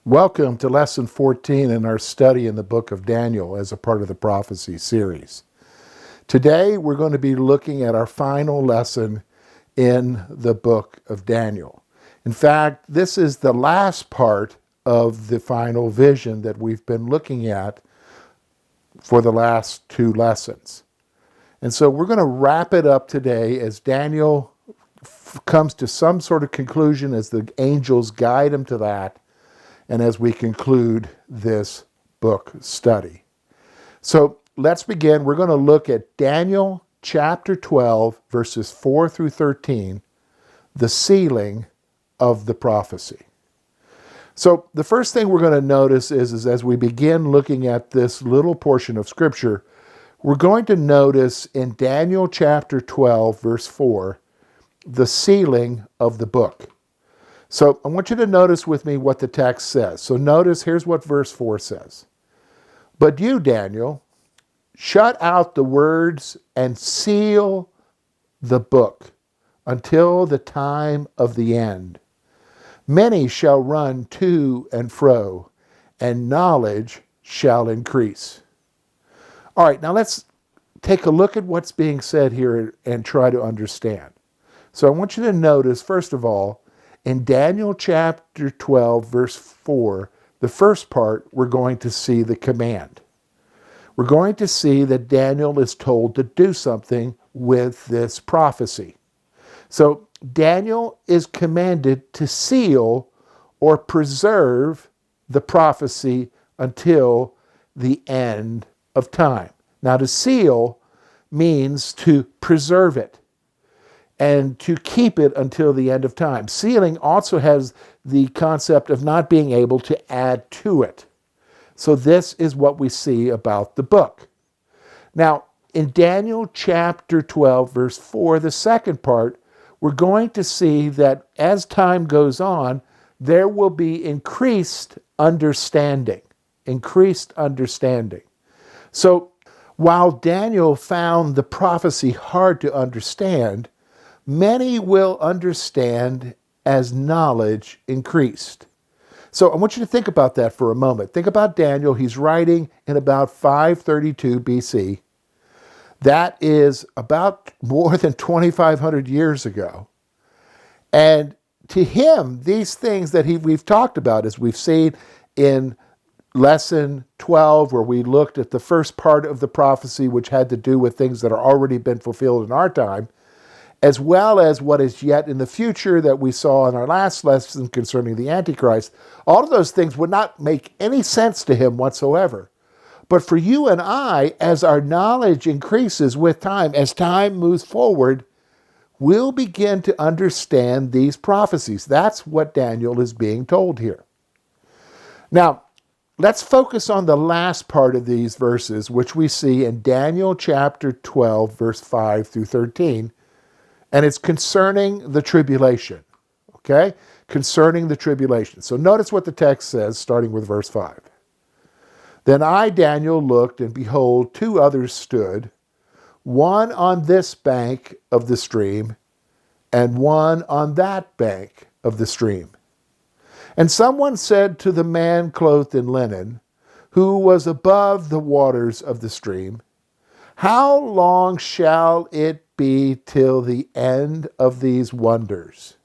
Welcome to Lesson 14 in our study in the book of Daniel as a part of the prophecy series. Today we're going to be looking at our final lesson in the book of Daniel. In fact, this is the last part of the final vision that we've been looking at for the last two lessons. And so we're going to wrap it up today as Daniel comes to some sort of conclusion as the angels guide him to that, and as we conclude this book study. So let's begin. We're going to look at Daniel chapter 12, verses 4 through 13, the sealing of the prophecy. So the first thing we're going to notice is as we begin looking at this little portion of Scripture, we're going to notice in Daniel chapter 12, verse 4, the sealing of the book. So I want you to notice with me what the text says. So notice, here's what verse 4 says. But you, Daniel, shut out the words and seal the book until the time of the end. Many shall run to and fro, and knowledge shall increase. All right, now let's take a look at what's being said here and try to understand. So I want you to notice, first of all, in Daniel chapter 12, verse 4, the first part, we're going to see the command. We're going to see that Daniel is told to do something with this prophecy. So Daniel is commanded to seal or preserve the prophecy until the end of time. Now, to seal means to preserve it and to keep it until the end of time. Sealing also has the concept of not being able to add to it. So this is what we see about the book. Now, in Daniel chapter 12, verse 4, the second part, we're going to see that as time goes on, there will be increased understanding. Increased understanding. So while Daniel found the prophecy hard to understand, many will understand as knowledge increased. So I want you to think about that for a moment. Think about Daniel. He's writing in about 532 BC. That is about more than 2,500 years ago. And to him, these things that we've talked about, as we've seen in lesson 12, where we looked at the first part of the prophecy, which had to do with things that are already been fulfilled in our time, as well as what is yet in the future that we saw in our last lesson concerning the Antichrist, all of those things would not make any sense to him whatsoever. But for you and I, as our knowledge increases with time, as time moves forward, we'll begin to understand these prophecies. That's what Daniel is being told here. Now, let's focus on the last part of these verses, which we see in Daniel chapter 12, verse 5 through 13, and it's concerning the tribulation, okay? Concerning the tribulation. So notice what the text says, starting with verse 5. Then I, Daniel, looked, and behold, two others stood, one on this bank of the stream, and one on that bank of the stream. And someone said to the man clothed in linen, who was above the waters of the stream, how long shall it be till the end of these wonders?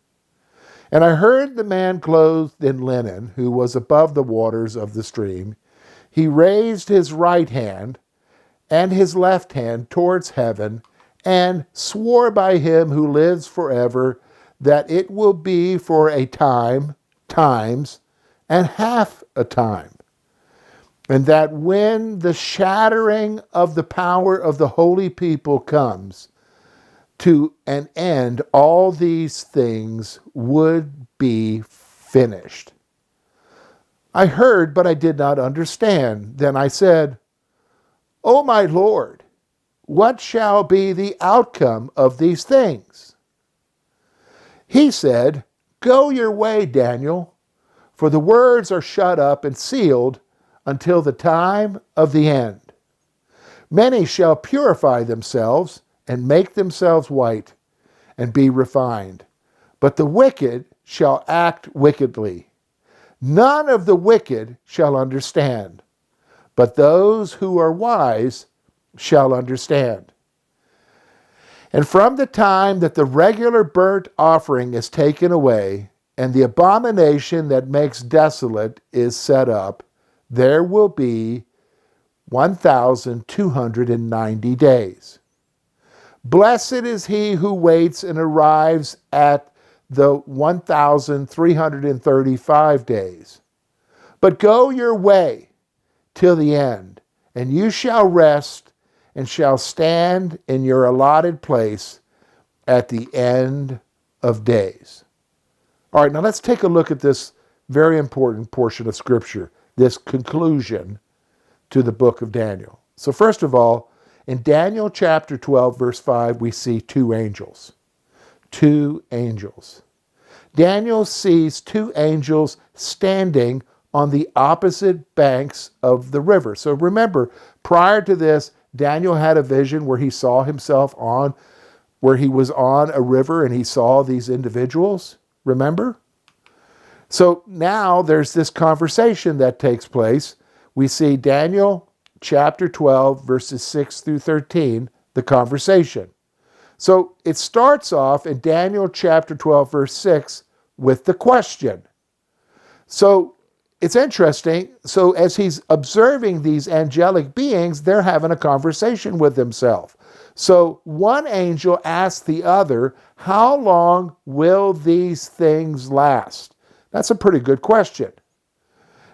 And I heard the man clothed in linen, who was above the waters of the stream, he raised his right hand and his left hand towards heaven, and swore by him who lives forever that it will be for a time, times, and half a time. And that when the shattering of the power of the holy people comes to an end, all these things would be finished. I heard, but I did not understand. Then I said, O my Lord, what shall be the outcome of these things? He said, Go your way, Daniel, for the words are shut up and sealed until the time of the end. Many shall purify themselves and make themselves white and be refined, but the wicked shall act wickedly. None of the wicked shall understand, but those who are wise shall understand. And from the time that the regular burnt offering is taken away, and the abomination that makes desolate is set up, there will be 1,290 days. Blessed is he who waits and arrives at the 1,335 days. But go your way till the end, and you shall rest and shall stand in your allotted place at the end of days. All right, now let's take a look at this very important portion of Scripture, this conclusion to the book of Daniel. So first of all, in Daniel chapter 12, verse 5, we see two angels. Two angels. Daniel sees two angels standing on the opposite banks of the river. So remember, prior to this, Daniel had a vision where he saw himself where he was on a river and he saw these individuals. Remember? So now there's this conversation that takes place. We see Daniel chapter 12, verses 6 through 13, the conversation. So it starts off in Daniel chapter 12, verse 6, with the question. So it's interesting. So as he's observing these angelic beings, they're having a conversation with themselves. So one angel asks the other, how long will these things last? That's a pretty good question.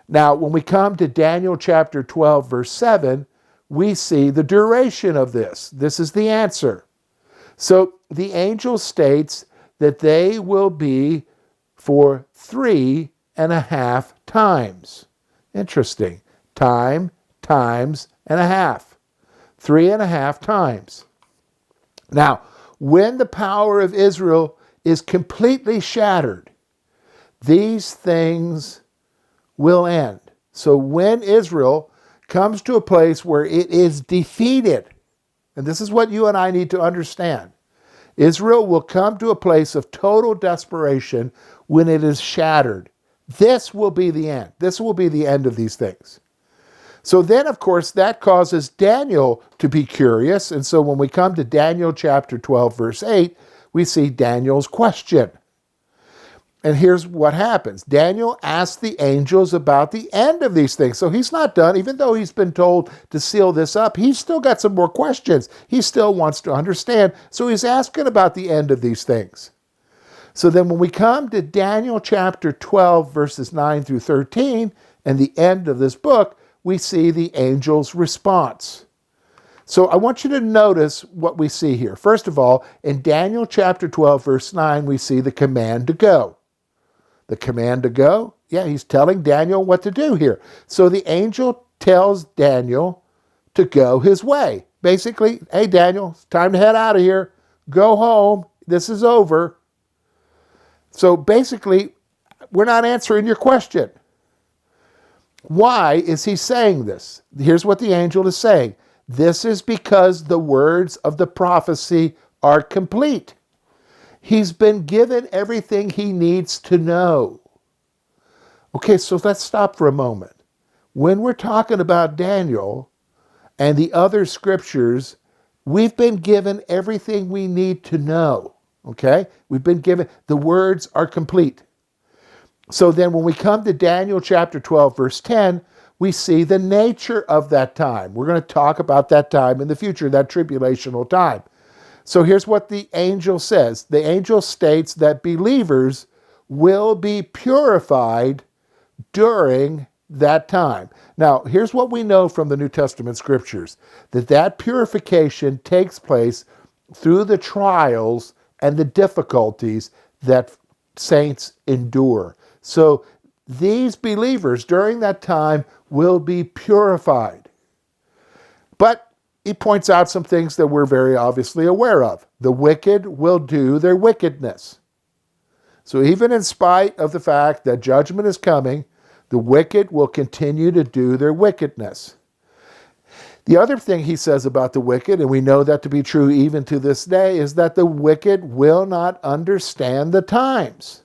Now, when we come to Daniel chapter 12, verse 7, we see the duration of this. This is the answer. So the angel states that they will be for 3.5 times. Interesting. Time, times, and a half. 3.5 times. Now, when the power of Israel is completely shattered, these things will end. So when Israel comes to a place where it is defeated, and this is what you and I need to understand, Israel will come to a place of total desperation when it is shattered. This will be the end. This will be the end of these things. So then, of course, that causes Daniel to be curious. And so when we come to Daniel chapter 12, verse 8, we see Daniel's question. And here's what happens. Daniel asks the angels about the end of these things. So he's not done. Even though he's been told to seal this up, he's still got some more questions. He still wants to understand. So he's asking about the end of these things. So then when we come to Daniel chapter 12, verses 9 through 13, and the end of this book, we see the angel's response. So I want you to notice what we see here. First of all, in Daniel chapter 12, verse 9, we see the command to go. The command to go? Yeah, he's telling Daniel what to do here. So the angel tells Daniel to go his way. Basically, hey, Daniel, it's time to head out of here. Go home. This is over. So basically, we're not answering your question. Why is he saying this? Here's what the angel is saying. This is because the words of the prophecy are complete. He's been given everything he needs to know. Okay, so let's stop for a moment. When we're talking about Daniel and the other scriptures, we've been given everything we need to know. Okay? We've been given, the words are complete. So then when we come to Daniel chapter 12, verse 10, we see the nature of that time. We're going to talk about that time in the future, that tribulational time. So here's what the angel says. The angel states that believers will be purified during that time. Now, here's what we know from the New Testament scriptures, that purification takes place through the trials and the difficulties that saints endure. So these believers during that time will be purified. But he points out some things that we're very obviously aware of. The wicked will do their wickedness. So even in spite of the fact that judgment is coming, the wicked will continue to do their wickedness. The other thing he says about the wicked, and we know that to be true even to this day, is that the wicked will not understand the times.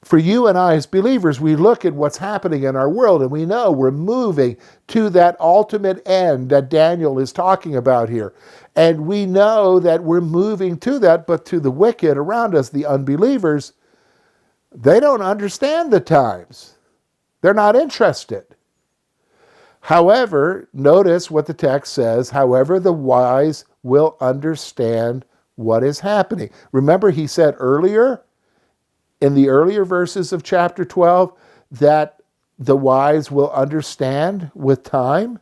For you and I as believers, we look at what's happening in our world and we know we're moving to that ultimate end that Daniel is talking about here. And we know that we're moving to that, but to the wicked around us, the unbelievers, they don't understand the times. They're not interested. However, notice what the text says, however, the wise will understand what is happening. Remember, he said earlier, in the earlier verses of chapter 12, that the wise will understand with time.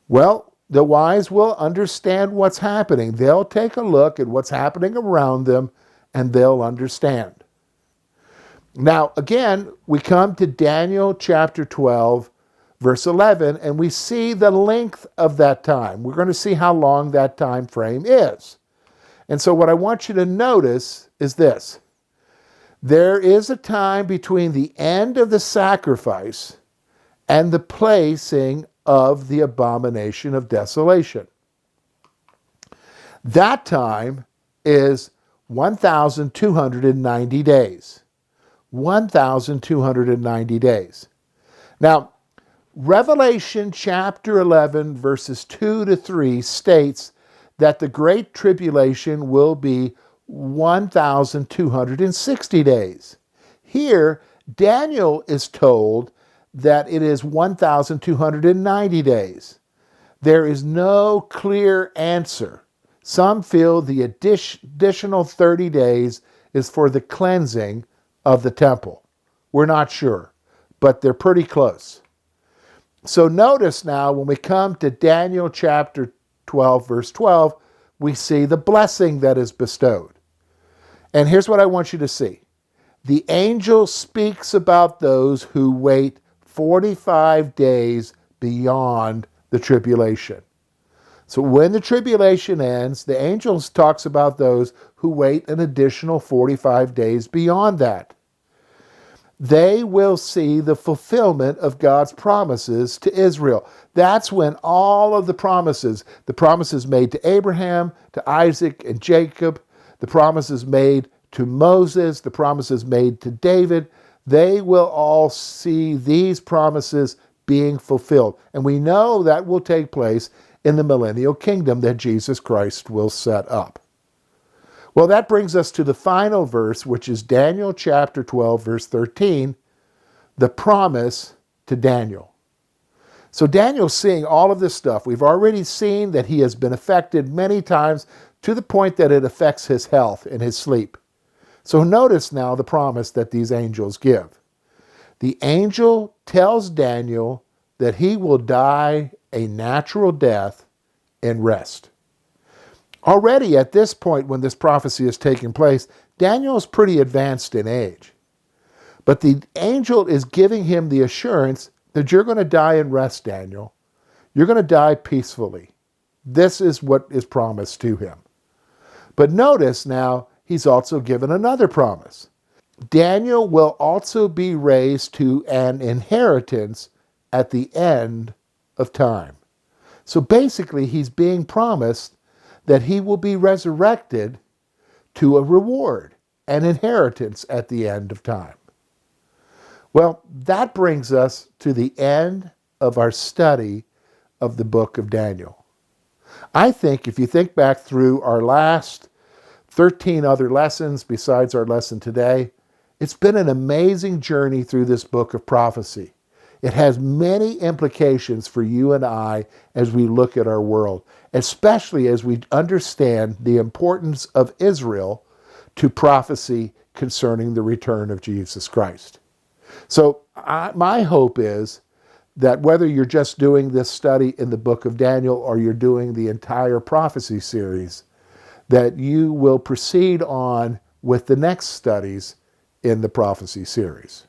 Well, the wise will understand what's happening. They'll take a look at what's happening around them and they'll understand. Now, again, we come to Daniel chapter 12, verse 11, and we see the length of that time. We're going to see how long that time frame is. And so what I want you to notice is this. There is a time between the end of the sacrifice and the placing of the abomination of desolation. That time is 1,290 days. 1,290 days. Now, Revelation chapter 11, verses 2 to 3 states that the Great Tribulation will be 1,260 days. Here, Daniel is told that it is 1,290 days. There is no clear answer. Some feel the additional 30 days is for the cleansing of the temple. We're not sure, but they're pretty close. So notice now when we come to Daniel chapter 12, verse 12, we see the blessing that is bestowed. And here's what I want you to see. The angel speaks about those who wait 45 days beyond the tribulation. So when the tribulation ends, the angel talks about those who wait an additional 45 days beyond that. They will see the fulfillment of God's promises to Israel. That's when all of the promises made to Abraham, to Isaac, and Jacob, the promises made to Moses, the promises made to David, they will all see these promises being fulfilled. And we know that will take place in the millennial kingdom that Jesus Christ will set up. Well, that brings us to the final verse, which is Daniel chapter 12, verse 13, the promise to Daniel. So Daniel's seeing all of this stuff. We've already seen that he has been affected many times to the point that it affects his health and his sleep. So notice now the promise that these angels give. The angel tells Daniel that he will die a natural death and rest. Already at this point when this prophecy is taking place, Daniel is pretty advanced in age. But the angel is giving him the assurance that you're going to die and rest, Daniel. You're going to die peacefully. This is what is promised to him. But notice now, he's also given another promise. Daniel will also be raised to an inheritance at the end of time. So basically, he's being promised that he will be resurrected to a reward, an inheritance at the end of time. Well, that brings us to the end of our study of the book of Daniel. I think if you think back through our last 13 other lessons besides our lesson today, it's been an amazing journey through this book of prophecy. It has many implications for you and I as we look at our world, especially as we understand the importance of Israel to prophecy concerning the return of Jesus Christ. So my hope is that whether you're just doing this study in the book of Daniel or you're doing the entire prophecy series, that you will proceed on with the next studies in the prophecy series.